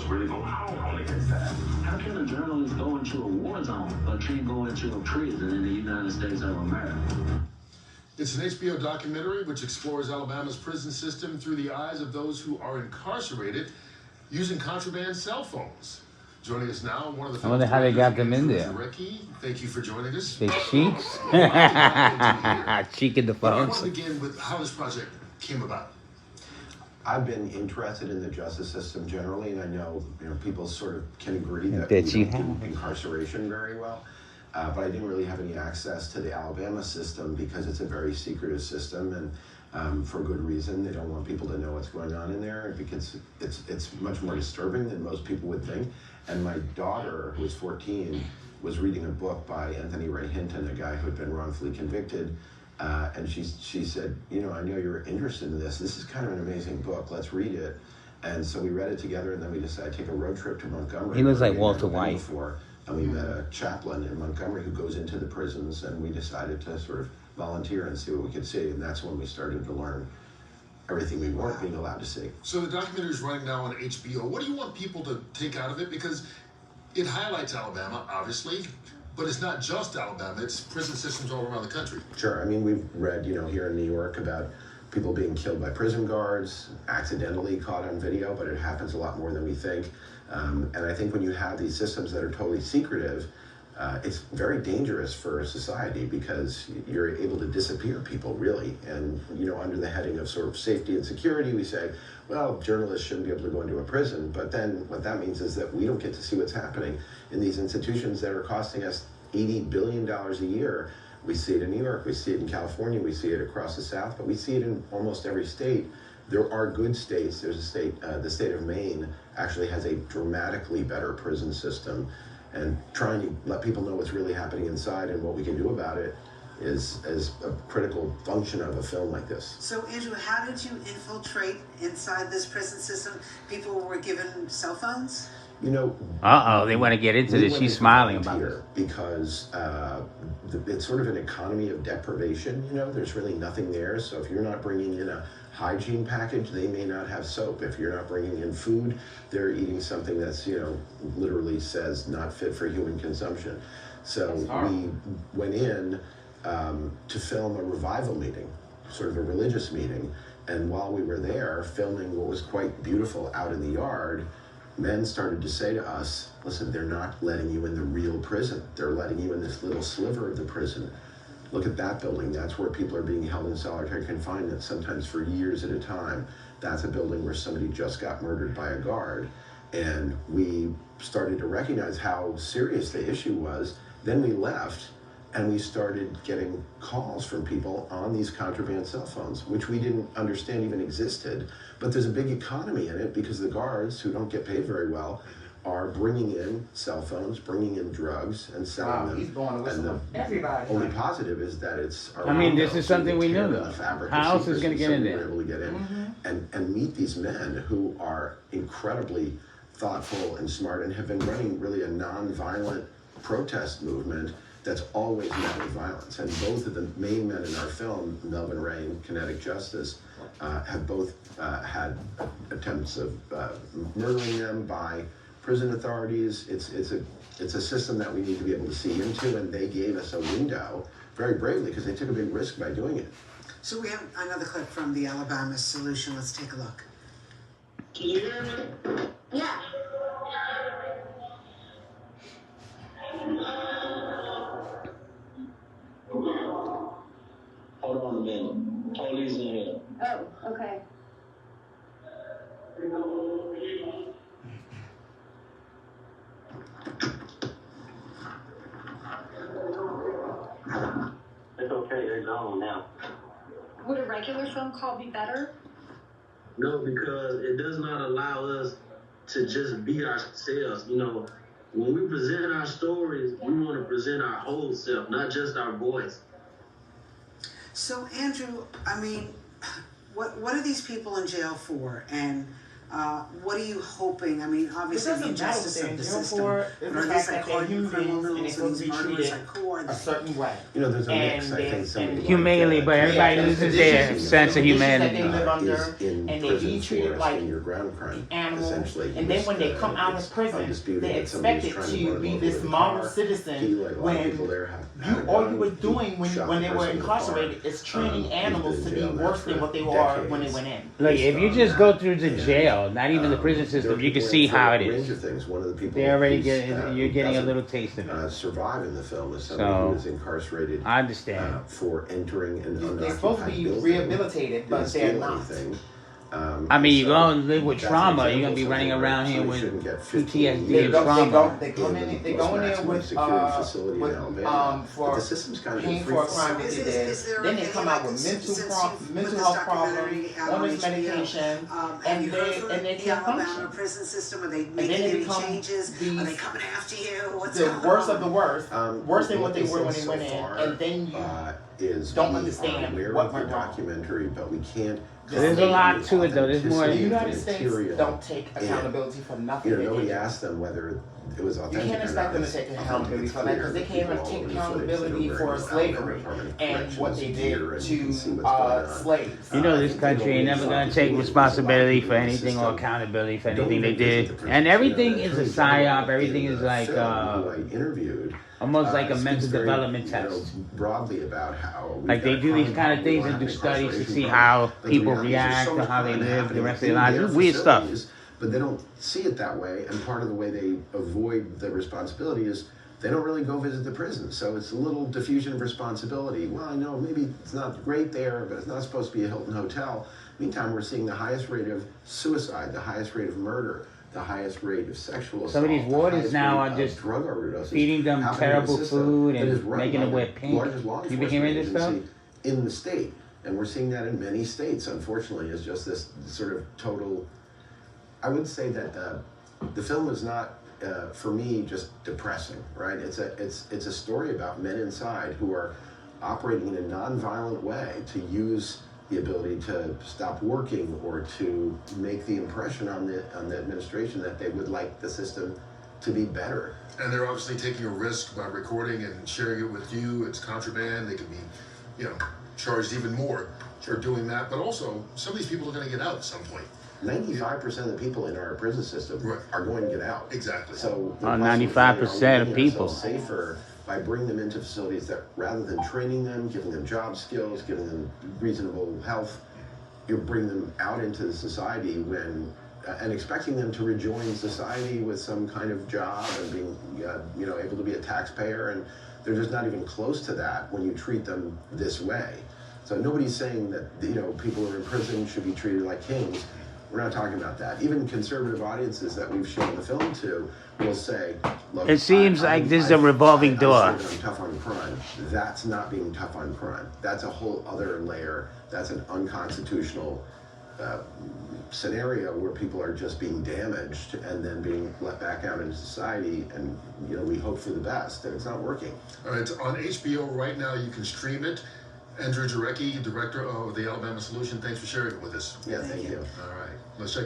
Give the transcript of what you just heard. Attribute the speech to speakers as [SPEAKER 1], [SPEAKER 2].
[SPEAKER 1] really go home against that. How can a journalist go into a war zone but can't go into a prison in the United States of America?
[SPEAKER 2] It's an HBO documentary which explores Alabama's prison system through the eyes of those who are incarcerated using contraband cell phones. Joining us now, one of the
[SPEAKER 3] I wonder how they got them in there.
[SPEAKER 2] Ricky, thank you for joining us.
[SPEAKER 3] They cheeks? Cheek in the
[SPEAKER 2] I want
[SPEAKER 3] phones.
[SPEAKER 2] to begin with how this project came about.
[SPEAKER 4] I've been interested in the justice system generally, and I know people sort of can agree that
[SPEAKER 3] That
[SPEAKER 4] we
[SPEAKER 3] you
[SPEAKER 4] don't do
[SPEAKER 3] have.
[SPEAKER 4] incarceration very well. But I didn't really have any access to the Alabama system because it's a very secretive system, and for good reason. They don't want people to know what's going on in there because it's much more disturbing than most people would think. And my daughter, who was 14, was reading a book by Anthony Ray Hinton, a guy who had been wrongfully convicted. And she said, I know you're interested in this. This is kind of an amazing book. Let's read it. And so we read it together, and then we decided to take a road trip to Montgomery.
[SPEAKER 3] He looks like
[SPEAKER 4] We had
[SPEAKER 3] Walter
[SPEAKER 4] never been
[SPEAKER 3] White.
[SPEAKER 4] before, and we met a chaplain in Montgomery who goes into the prisons, and we decided to sort of volunteer and see what we could see. And that's when we started to learn everything we weren't being allowed to see.
[SPEAKER 2] So the documentary is running now on HBO. What do you want people to take out of it? Because it highlights Alabama, obviously, but it's not just Alabama. It's prison systems all around the country.
[SPEAKER 4] Sure. I mean, we've read, here in New York about people being killed by prison guards, accidentally caught on video, but it happens a lot more than we think. And I think when you have these systems that are totally secretive, it's very dangerous for society because you're able to disappear people, really. And, under the heading of sort of safety and security, we say, well, journalists shouldn't be able to go into a prison. But then what that means is that we don't get to see what's happening in these institutions that are costing us $80 billion a year. We see it in New York, we see it in California, we see it across the South, but we see it in almost every state. There are good states. There's a state, the state of Maine actually has a dramatically better prison system. And trying to let people know what's really happening inside and what we can do about it is a critical function of a film like this.
[SPEAKER 5] So, Andrew, how did you infiltrate inside this prison system? People were given cell phones?
[SPEAKER 3] Uh-oh, they want to get into this. She's smiling about it.
[SPEAKER 4] Because it's sort of an economy of deprivation, There's really nothing there. So if you're not bringing in a hygiene package, they may not have soap. If you're not bringing in food, they're eating something that's, literally says not fit for human consumption. So we went in to film a revival meeting, sort of a religious meeting. And while we were there filming what was quite beautiful out in the yard, men started to say to us, listen, they're not letting you in the real prison. They're letting you in this little sliver of the prison. Look at that building. That's where people are being held in solitary confinement, sometimes for years at a time. That's a building where somebody just got murdered by a guard. And we started to recognize how serious the issue was. Then we left, and we started getting calls from people on these contraband cell phones, which we didn't understand even existed. But there's a big economy in it because the guards, who don't get paid very well, are bringing in cell phones, bringing in drugs, and selling them.
[SPEAKER 6] He's going to listen to everybody.
[SPEAKER 4] Only positive is that it's.
[SPEAKER 3] This is something we knew, though. How else is going to get in there?
[SPEAKER 4] We were able to get in and meet these men who are incredibly thoughtful and smart and have been running really a non-violent protest movement that's always met with violence. And both of the main men in our film, Melvin Ray and Kinetic Justice, have both had attempts of murdering them by prison authorities. It's a system that we need to be able to see into, and they gave us a window very bravely because they took a big risk by doing it.
[SPEAKER 5] So we have another clip from the Alabama Solution. Let's take a look.
[SPEAKER 1] Can you hear me?
[SPEAKER 7] Yeah.
[SPEAKER 1] Hold on a minute. Police in here.
[SPEAKER 7] Oh, okay.
[SPEAKER 1] It's okay, they're gone now.
[SPEAKER 7] Would a regular phone call be better?
[SPEAKER 8] No, because it does not allow us to just be ourselves. When we present our stories, we want to present our whole self, not just our voice.
[SPEAKER 5] So, Andrew, I mean, what are these people in jail for? And What are you hoping? I mean, obviously the injustice of the system.
[SPEAKER 6] For
[SPEAKER 5] But
[SPEAKER 6] the
[SPEAKER 5] are
[SPEAKER 6] fact
[SPEAKER 5] these like
[SPEAKER 6] that they're
[SPEAKER 5] hardened
[SPEAKER 6] humans and they're
[SPEAKER 5] criminals and
[SPEAKER 6] supposed to
[SPEAKER 5] these
[SPEAKER 6] be
[SPEAKER 5] murderers?
[SPEAKER 6] treated
[SPEAKER 5] Like, who are
[SPEAKER 6] a
[SPEAKER 5] they?
[SPEAKER 6] certain way.
[SPEAKER 4] You know, there's a mix.
[SPEAKER 6] And
[SPEAKER 4] I think somebody like,
[SPEAKER 3] Humanely, but everybody loses their sense of humanity.
[SPEAKER 6] They live under,
[SPEAKER 4] is in
[SPEAKER 6] and they
[SPEAKER 4] prison
[SPEAKER 6] be treated
[SPEAKER 4] for
[SPEAKER 6] like
[SPEAKER 4] senior ground crime,
[SPEAKER 6] animals,
[SPEAKER 4] essentially.
[SPEAKER 6] and then when they come out of prison,
[SPEAKER 4] Undisputed
[SPEAKER 6] they're
[SPEAKER 4] that somebody was
[SPEAKER 6] expected
[SPEAKER 4] trying
[SPEAKER 6] to
[SPEAKER 4] run
[SPEAKER 6] be
[SPEAKER 4] over
[SPEAKER 6] this
[SPEAKER 4] with a
[SPEAKER 6] model
[SPEAKER 4] car.
[SPEAKER 6] citizen
[SPEAKER 4] He, like a lot of
[SPEAKER 6] when
[SPEAKER 4] people there, had a
[SPEAKER 6] all
[SPEAKER 4] gun.
[SPEAKER 6] you were
[SPEAKER 4] He
[SPEAKER 6] doing
[SPEAKER 4] shot
[SPEAKER 6] when
[SPEAKER 4] the
[SPEAKER 6] they were
[SPEAKER 4] person in the car.
[SPEAKER 6] incarcerated is training
[SPEAKER 4] He's
[SPEAKER 6] animals
[SPEAKER 4] been
[SPEAKER 6] to
[SPEAKER 4] in
[SPEAKER 6] be
[SPEAKER 4] jail now
[SPEAKER 6] worse than
[SPEAKER 4] for
[SPEAKER 6] what they were when they
[SPEAKER 4] decades.
[SPEAKER 6] went in.
[SPEAKER 3] Look, if you just go through the jail, not even the prison system, you can see how it
[SPEAKER 4] A range
[SPEAKER 3] is.
[SPEAKER 4] of things. One of the people
[SPEAKER 3] They already
[SPEAKER 4] who's,
[SPEAKER 3] you're getting a
[SPEAKER 4] doesn't,
[SPEAKER 3] little taste of it.
[SPEAKER 4] survive in the film is somebody
[SPEAKER 3] So,
[SPEAKER 4] who was incarcerated
[SPEAKER 3] I understand.
[SPEAKER 4] for entering an unoccupied
[SPEAKER 6] They're supposed to be
[SPEAKER 4] building.
[SPEAKER 6] rehabilitated, but
[SPEAKER 4] Didn't
[SPEAKER 6] they're
[SPEAKER 4] steal
[SPEAKER 6] not.
[SPEAKER 4] anything.
[SPEAKER 3] I mean,
[SPEAKER 4] and
[SPEAKER 3] you
[SPEAKER 4] so
[SPEAKER 3] go and live with
[SPEAKER 4] that's an
[SPEAKER 3] trauma,
[SPEAKER 4] example
[SPEAKER 3] you're gonna be
[SPEAKER 4] of
[SPEAKER 3] running
[SPEAKER 4] something
[SPEAKER 3] around
[SPEAKER 4] where
[SPEAKER 3] here
[SPEAKER 4] somebody
[SPEAKER 3] with
[SPEAKER 4] shouldn't get 15
[SPEAKER 3] PTSD
[SPEAKER 6] They
[SPEAKER 3] and
[SPEAKER 6] go,
[SPEAKER 3] trauma.
[SPEAKER 6] they come in
[SPEAKER 4] the
[SPEAKER 6] there
[SPEAKER 4] maximum
[SPEAKER 6] with
[SPEAKER 4] security facility in Alabama. But
[SPEAKER 6] for
[SPEAKER 4] the system's kind of
[SPEAKER 6] paying
[SPEAKER 4] free
[SPEAKER 6] for a
[SPEAKER 4] fall.
[SPEAKER 6] crime that
[SPEAKER 5] Is
[SPEAKER 6] they
[SPEAKER 5] there-
[SPEAKER 6] did.
[SPEAKER 5] is there
[SPEAKER 6] Then they
[SPEAKER 5] any,
[SPEAKER 6] come out
[SPEAKER 5] like,
[SPEAKER 6] with
[SPEAKER 5] since you've put
[SPEAKER 6] mental
[SPEAKER 5] this
[SPEAKER 6] health
[SPEAKER 5] documentary
[SPEAKER 6] problems,
[SPEAKER 5] out
[SPEAKER 6] on
[SPEAKER 5] on
[SPEAKER 6] this
[SPEAKER 5] HBO,
[SPEAKER 6] medication,
[SPEAKER 5] have
[SPEAKER 6] and
[SPEAKER 5] you heard from
[SPEAKER 6] they
[SPEAKER 5] the
[SPEAKER 6] can't
[SPEAKER 5] Alabama
[SPEAKER 6] function.
[SPEAKER 5] prison system? Are they
[SPEAKER 6] then
[SPEAKER 5] making
[SPEAKER 6] they
[SPEAKER 5] any
[SPEAKER 6] become
[SPEAKER 5] changes? Are they
[SPEAKER 6] these-
[SPEAKER 5] coming after you? What's
[SPEAKER 6] The
[SPEAKER 5] going
[SPEAKER 6] worst
[SPEAKER 5] on?
[SPEAKER 6] of the worst, worse than what they were when
[SPEAKER 4] said
[SPEAKER 6] they went
[SPEAKER 4] so
[SPEAKER 6] in,
[SPEAKER 4] far,
[SPEAKER 6] and then you
[SPEAKER 4] is
[SPEAKER 6] don't
[SPEAKER 4] we
[SPEAKER 6] understand
[SPEAKER 4] are aware
[SPEAKER 6] what
[SPEAKER 4] of the
[SPEAKER 6] went wrong.
[SPEAKER 4] documentary, but we can't.
[SPEAKER 3] There's a lot to it, though. There's more.
[SPEAKER 6] The
[SPEAKER 4] authenticity of
[SPEAKER 6] United
[SPEAKER 4] the
[SPEAKER 6] States
[SPEAKER 4] material.
[SPEAKER 6] don't take
[SPEAKER 4] And,
[SPEAKER 6] accountability for nothing.
[SPEAKER 4] You know,
[SPEAKER 6] they
[SPEAKER 4] nobody
[SPEAKER 6] do.
[SPEAKER 4] asked them whether it was
[SPEAKER 6] You
[SPEAKER 4] authentic.
[SPEAKER 6] can't expect them to take accountability for that because they can't even take accountability for slavery and what they did to slaves.
[SPEAKER 3] You know, this country ain't never gonna take responsibility for anything or accountability for anything they did. And everything is a psyop. Everything is like almost like a mental development test.
[SPEAKER 4] Broadly about how
[SPEAKER 3] like they do these kind of things and do studies to see how people react to how they live the rest of their lives. It's weird stuff.
[SPEAKER 4] But they don't see it that way, and part of the way they avoid the responsibility is they don't really go visit the prison. So it's a little diffusion of responsibility. Well, I know maybe it's not great there, but it's not supposed to be a Hilton hotel. Meantime, we're seeing the highest rate of suicide, the highest rate of murder, the highest rate of sexual assault.
[SPEAKER 3] Some of these wardens now are just
[SPEAKER 4] drug overdoses
[SPEAKER 3] feeding them terrible food and making them wear pink.
[SPEAKER 4] You've
[SPEAKER 3] been hearing this stuff?
[SPEAKER 4] In the state, and we're seeing that in many states. Unfortunately, is just this sort of total. I would say that the film is not, for me, just depressing. Right? It's a story about men inside who are operating in a nonviolent way to use the ability to stop working or to make the impression on the administration that they would like the system to be better.
[SPEAKER 2] And they're obviously taking a risk by recording and sharing it with you. It's contraband. They could be, charged even more for doing that. But also, some of these people are going to get out at some point.
[SPEAKER 4] 95% of the people in our prison system are going to get out.
[SPEAKER 2] Exactly.
[SPEAKER 4] So
[SPEAKER 3] 95% of people
[SPEAKER 4] safer by bringing them into facilities that, rather than training them, giving them job skills, giving them reasonable health, you bring them out into society and expecting them to rejoin society with some kind of job and being, able to be a taxpayer, and they're just not even close to that when you treat them this way. So nobody's saying that people who are in prison should be treated like kings. We're not talking about that. Even conservative audiences that we've shown the film to will say, look,
[SPEAKER 3] it seems like this is a revolving door.
[SPEAKER 4] I say that I'm tough on crime. That's not being tough on crime. That's a whole other layer. That's an unconstitutional scenario where people are just being damaged and then being let back out into society, and we hope for the best, and it's not working.
[SPEAKER 2] All right, it's on HBO right now. You can stream it. Andrew Jarecki, director of the Alabama Solution, thanks for sharing it with us.
[SPEAKER 4] Yeah, thank you.
[SPEAKER 2] All right, let's check